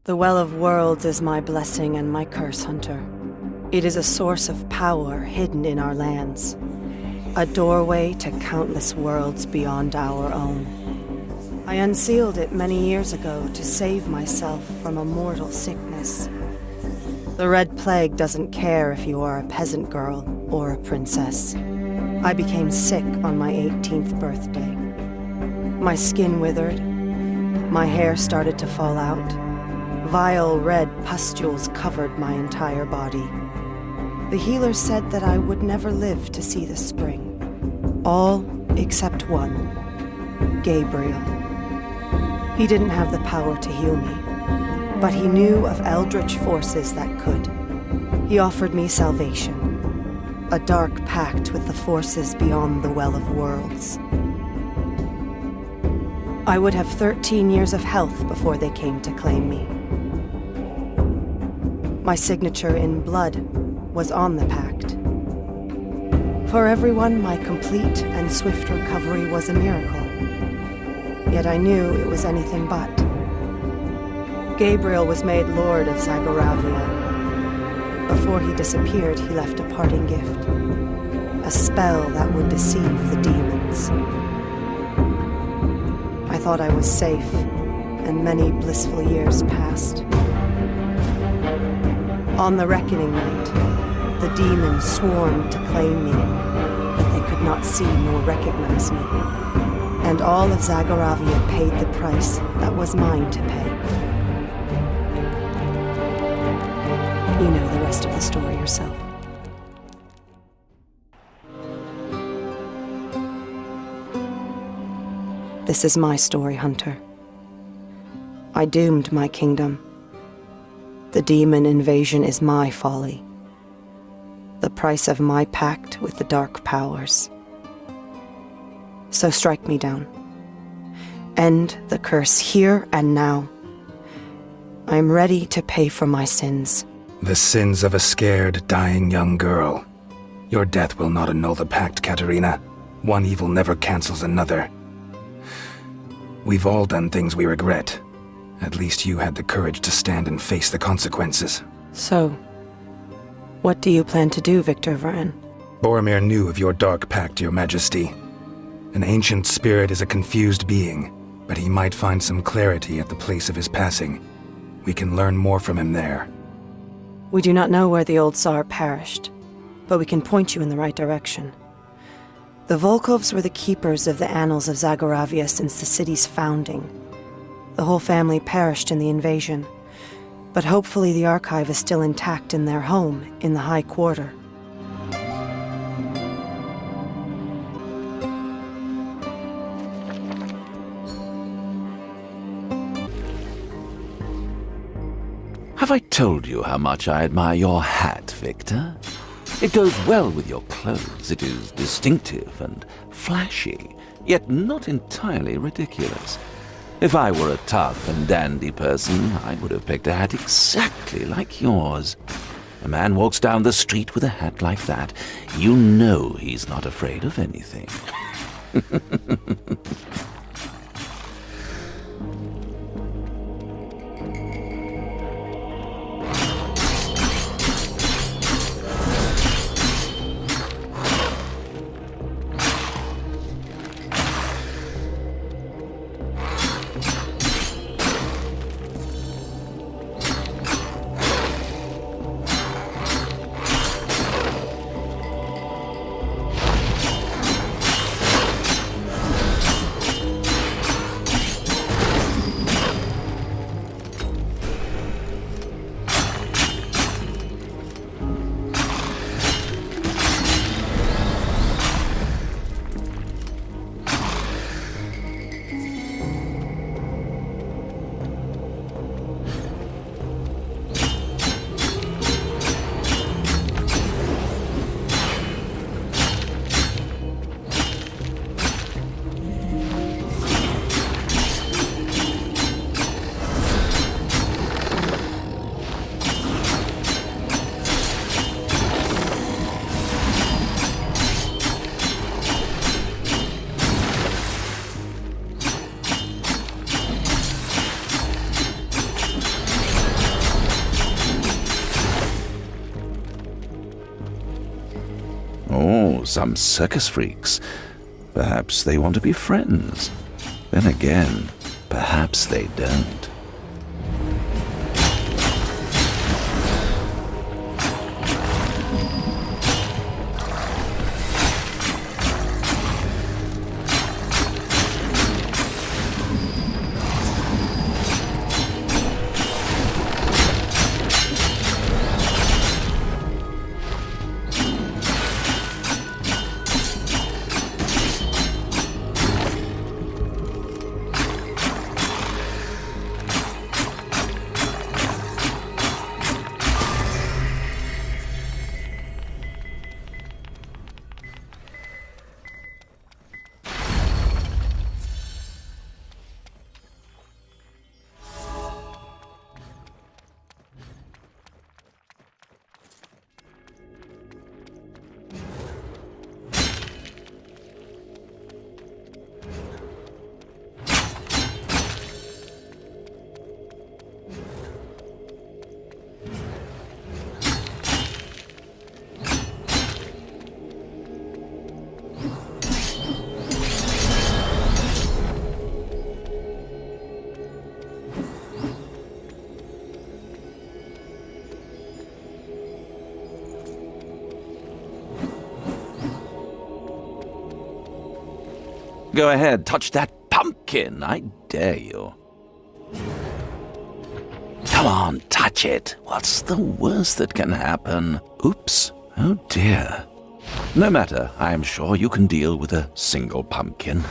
The Well of Worlds is my blessing and my curse, Hunter. It is a source of power hidden in our lands. A doorway to countless worlds beyond our own. I unsealed it many years ago to save myself from a mortal sickness. The Red Plague doesn't care if you are a peasant girl or a princess. I became sick on my 18th birthday. My skin withered. My hair started to fall out. Vile red pustules covered my entire body. The healer said that I would never live to see the spring. All except one, Gabriel. He didn't have the power to heal me, but he knew of eldritch forces that could. He offered me salvation, a dark pact with the forces beyond the Well of Worlds. I would have 13 years of health before they came to claim me. My signature in blood was on the pact. For everyone, my complete and swift recovery was a miracle. Yet I knew it was anything but. Gabriel was made Lord of Zagoravia. Before he disappeared, he left a parting gift. A spell that would deceive the demons. I thought I was safe, and many blissful years passed. On the reckoning night, the demons swarmed to claim me, but they could not see nor recognize me. And all of Zagoravia paid the price that was mine to pay. You know the rest of the story yourself. This is my story, Hunter. I doomed my kingdom. The demon invasion is my folly. The price of my pact with the dark powers. So strike me down. End the curse here and now. I am ready to pay for my sins. The sins of a scared, dying young girl. Your death will not annul the pact, Katerina. One evil never cancels another. We've all done things we regret. At least you had the courage to stand and face the consequences. So, what do you plan to do, Victor Vran? Borimir knew of your dark pact, Your Majesty. An ancient spirit is a confused being, but he might find some clarity at the place of his passing. We can learn more from him there. We do not know where the old Tsar perished, but we can point you in the right direction. The Volkovs were the keepers of the annals of Zagoravia since the city's founding. The whole family perished in the invasion, but hopefully the archive is still intact in their home in the High Quarter. Have I told you how much I admire your hat, Victor? It goes well with your clothes. It is distinctive and flashy, yet not entirely ridiculous. If I were a tough and dandy person, I would have picked a hat exactly like yours. A man walks down the street with a hat like that, you know he's not afraid of anything. some circus freaks. Perhaps they want to be friends. Then again, perhaps they don't. Go ahead, touch that pumpkin, I dare you. Come on, touch it. What's the worst that can happen? Oops, oh dear. No matter, I am sure you can deal with a single pumpkin.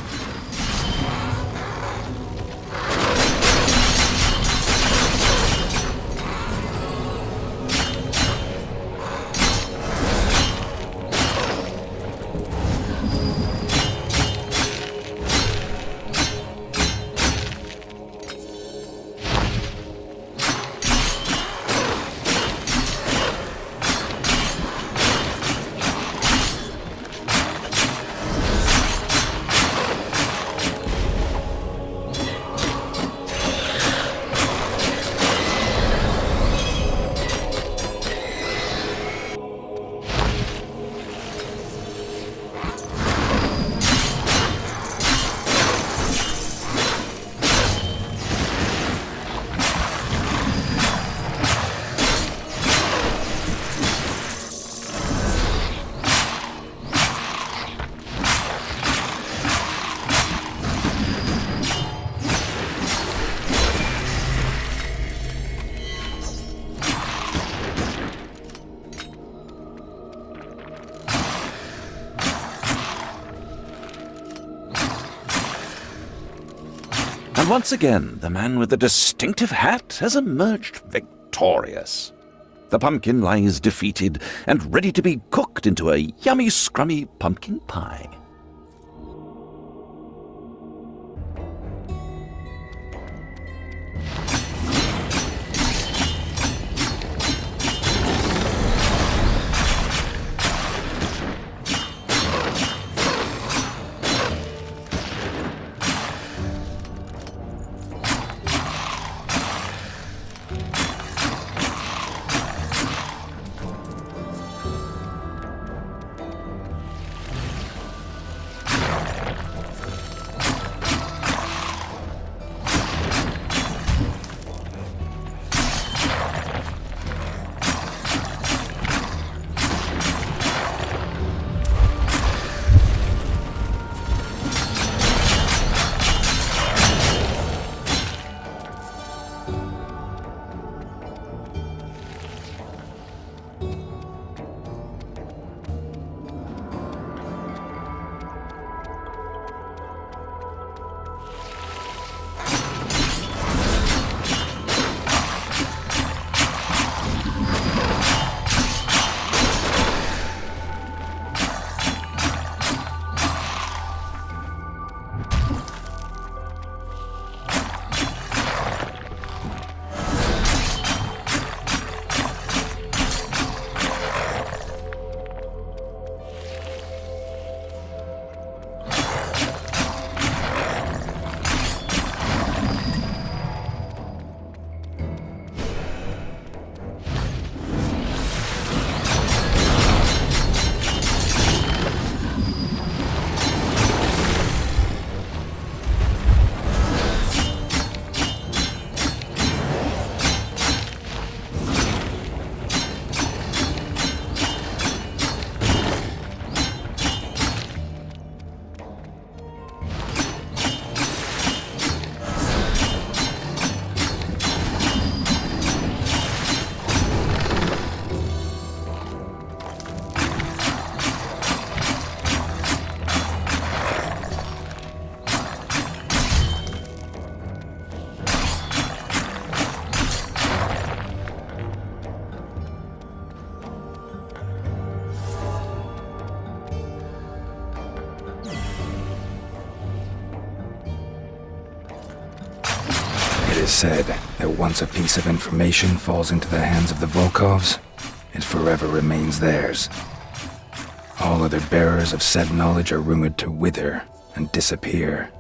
And once again, the man with the distinctive hat has emerged victorious. The pumpkin lies defeated and ready to be cooked into a yummy, scrummy pumpkin pie. is said that once a piece of information falls into the hands of the Volkovs, it forever remains theirs. All other bearers of said knowledge are rumored to wither and disappear.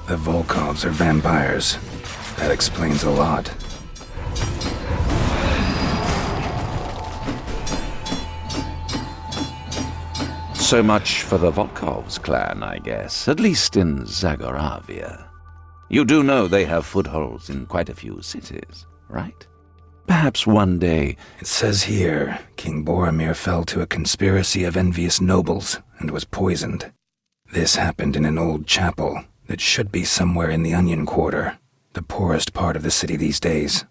The Volkovs are vampires. That explains a lot. So much for the Volkovs clan, I guess, at least in Zagoravia. You do know they have footholds in quite a few cities, right? Perhaps one day... It says here, King Borimir fell to a conspiracy of envious nobles and was poisoned. This happened in an old chapel that should be somewhere in the Onion Quarter, the poorest part of the city these days.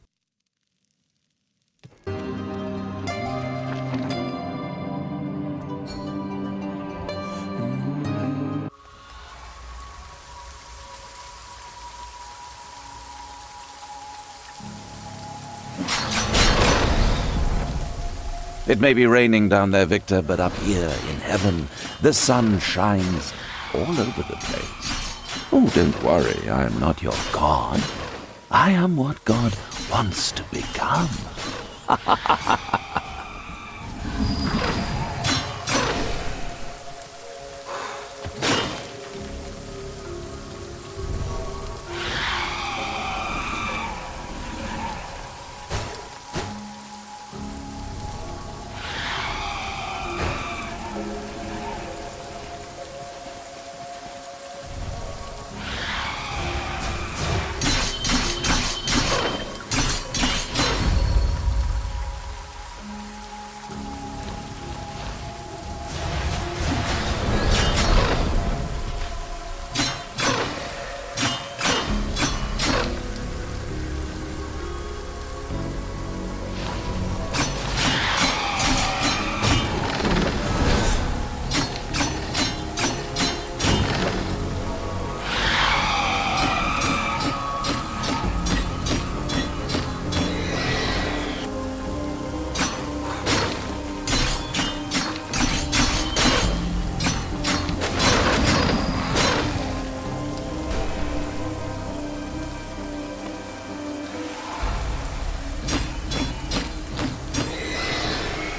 It may be raining down there, Victor, but up here in heaven, the sun shines all over the place. Oh, don't worry, I am not your God. I am what God wants to become.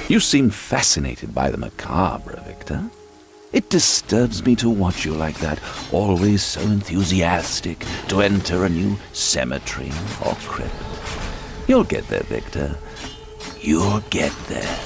You seem fascinated by the macabre, Victor. It disturbs me to watch you like that, always so enthusiastic to enter a new cemetery or crypt. You'll get there, Victor. You'll get there.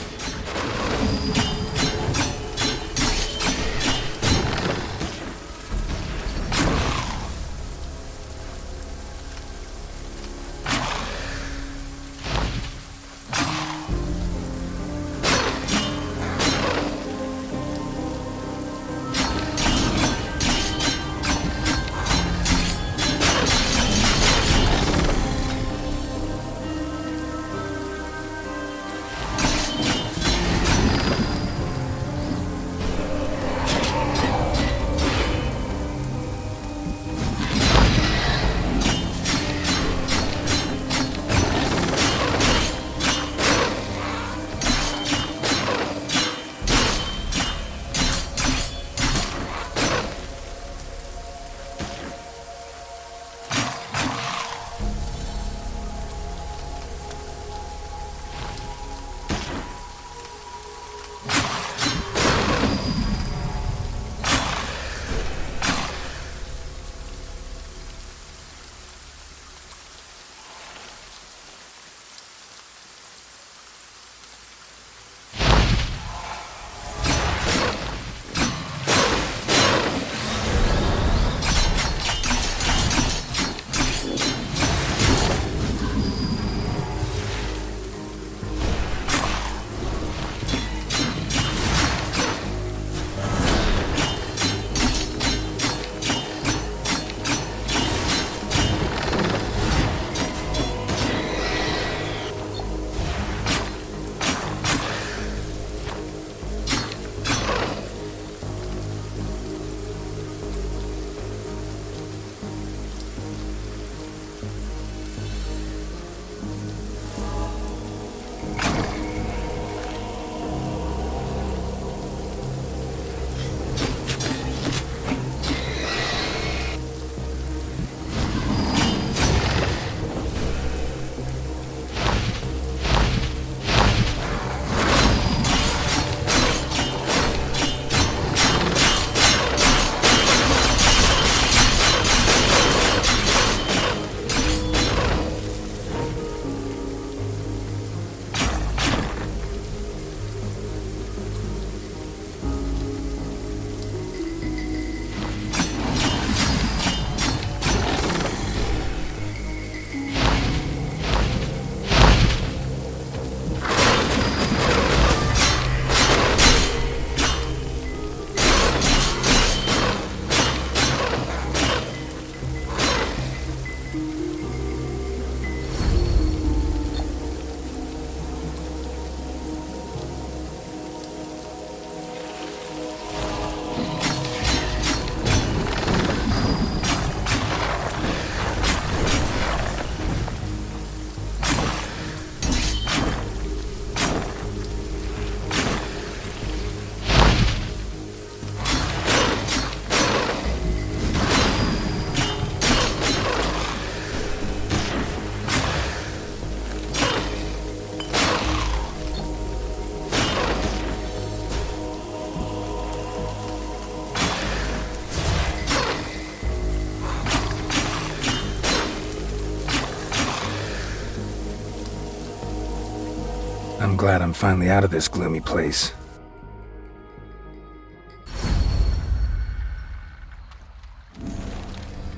I'm glad I'm finally out of this gloomy place.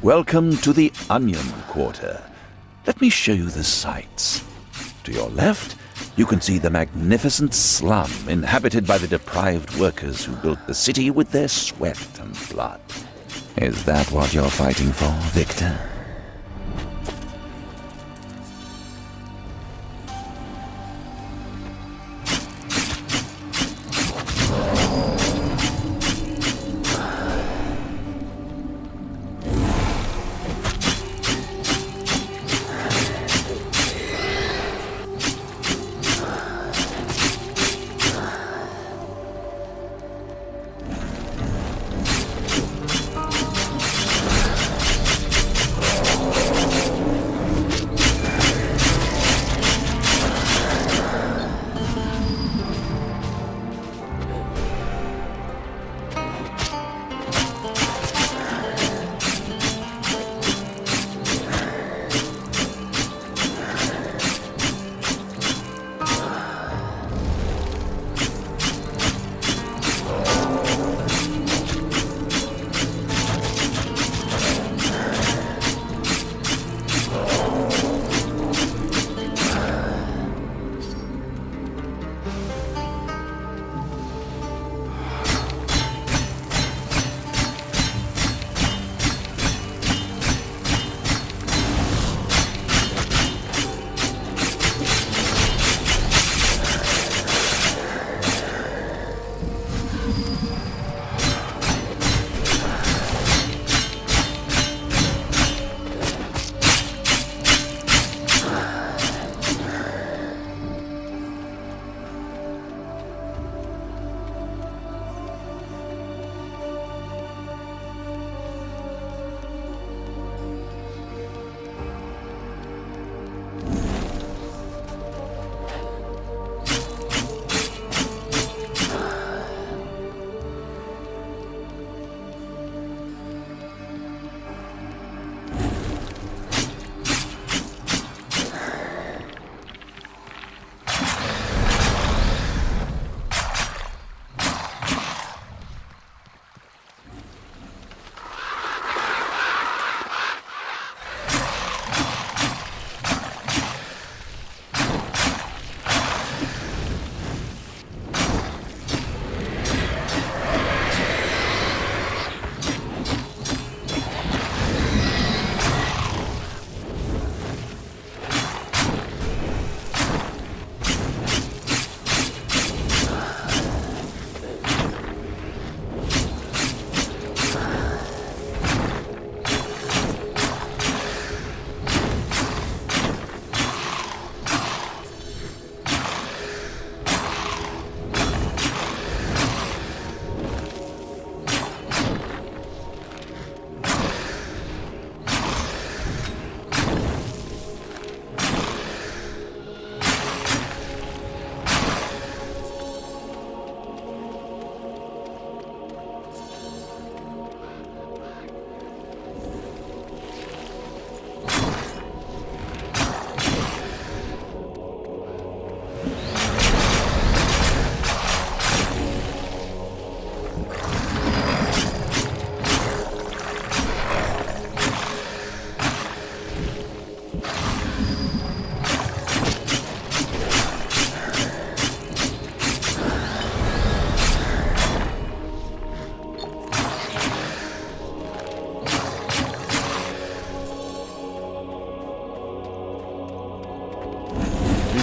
Welcome to the Onion Quarter. Let me show you the sights. To your left, you can see the magnificent slum inhabited by the deprived workers who built the city with their sweat and blood. Is that what you're fighting for, Victor?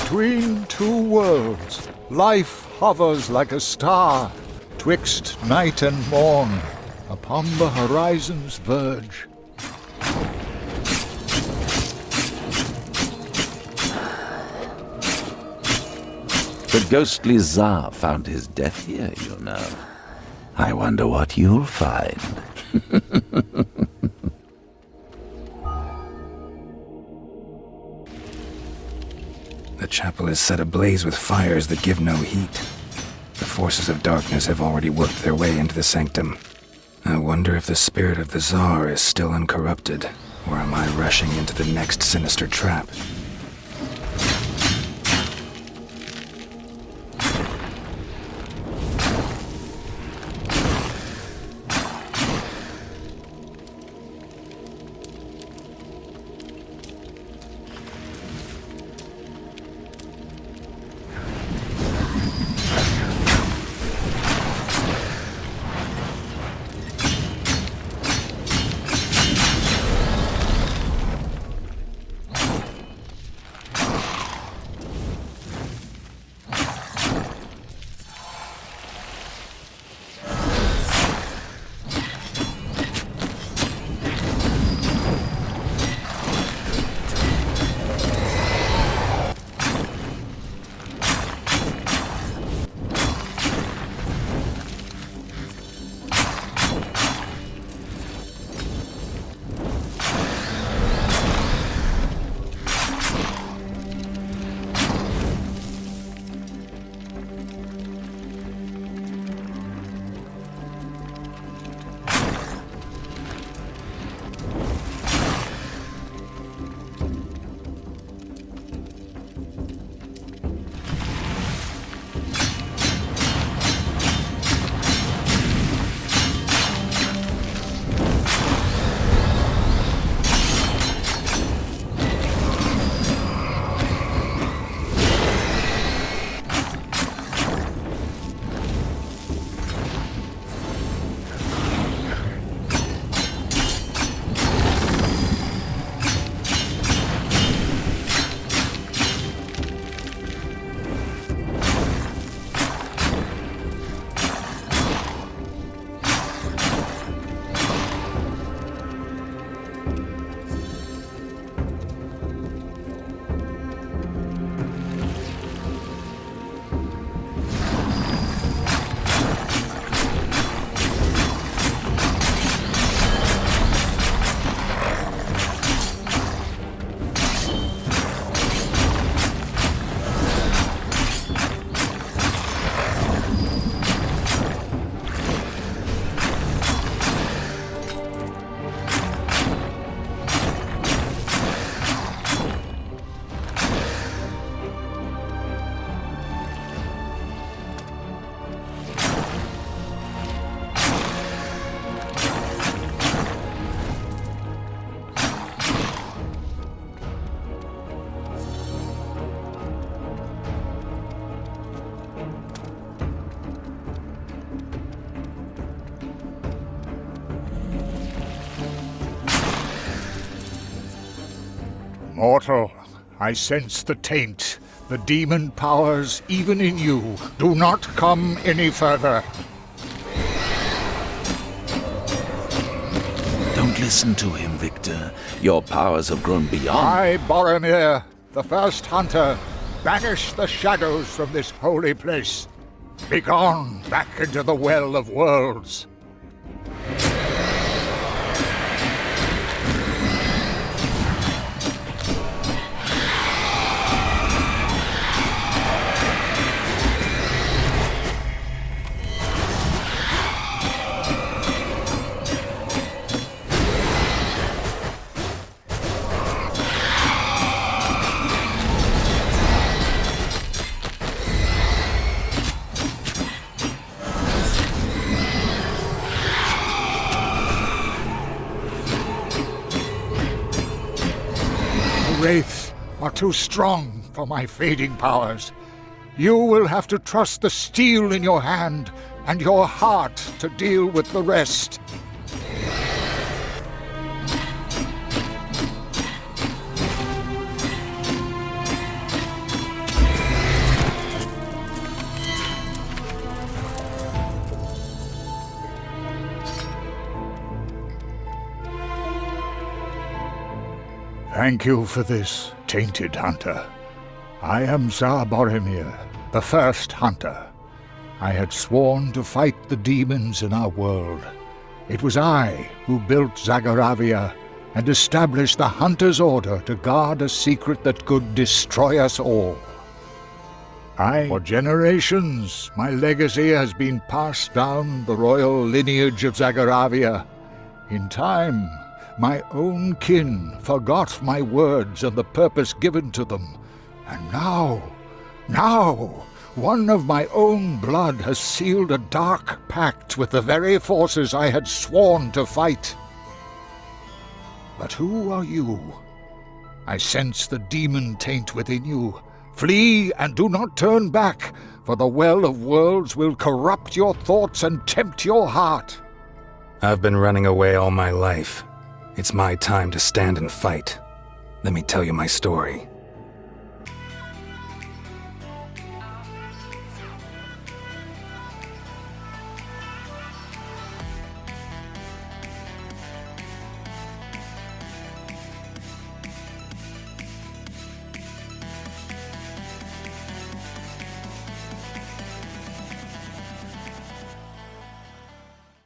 Between two worlds, life hovers like a star, twixt night and morn, upon the horizon's verge. The ghostly Tsar found his death here, you know. I wonder what you'll find. The chapel is set ablaze with fires that give no heat. The forces of darkness have already worked their way into the sanctum. I wonder if the spirit of the Tsar is still uncorrupted, or am I rushing into the next sinister trap? Mortal, I sense the taint, the demon powers even in you. Do not come any further. Don't listen to him, Victor. Your powers have grown beyond... I, Borimir, the first hunter, banish the shadows from this holy place. Begone back into the Well of Worlds. Wraiths are too strong for my fading powers. You will have to trust the steel in your hand and your heart to deal with the rest. Thank you for this, tainted hunter. I am Tsar Borimir, the first hunter. I had sworn to fight the demons in our world. It was I who built Zagaravia and established the Hunter's Order to guard a secret that could destroy us all. For generations, my legacy has been passed down the royal lineage of Zagaravia. In time, my own kin forgot my words and the purpose given to them. And now, one of my own blood has sealed a dark pact with the very forces I had sworn to fight. But who are you? I sense the demon taint within you. Flee and do not turn back, for the Well of Worlds will corrupt your thoughts and tempt your heart. I've been running away all my life. It's my time to stand and fight. Let me tell you my story.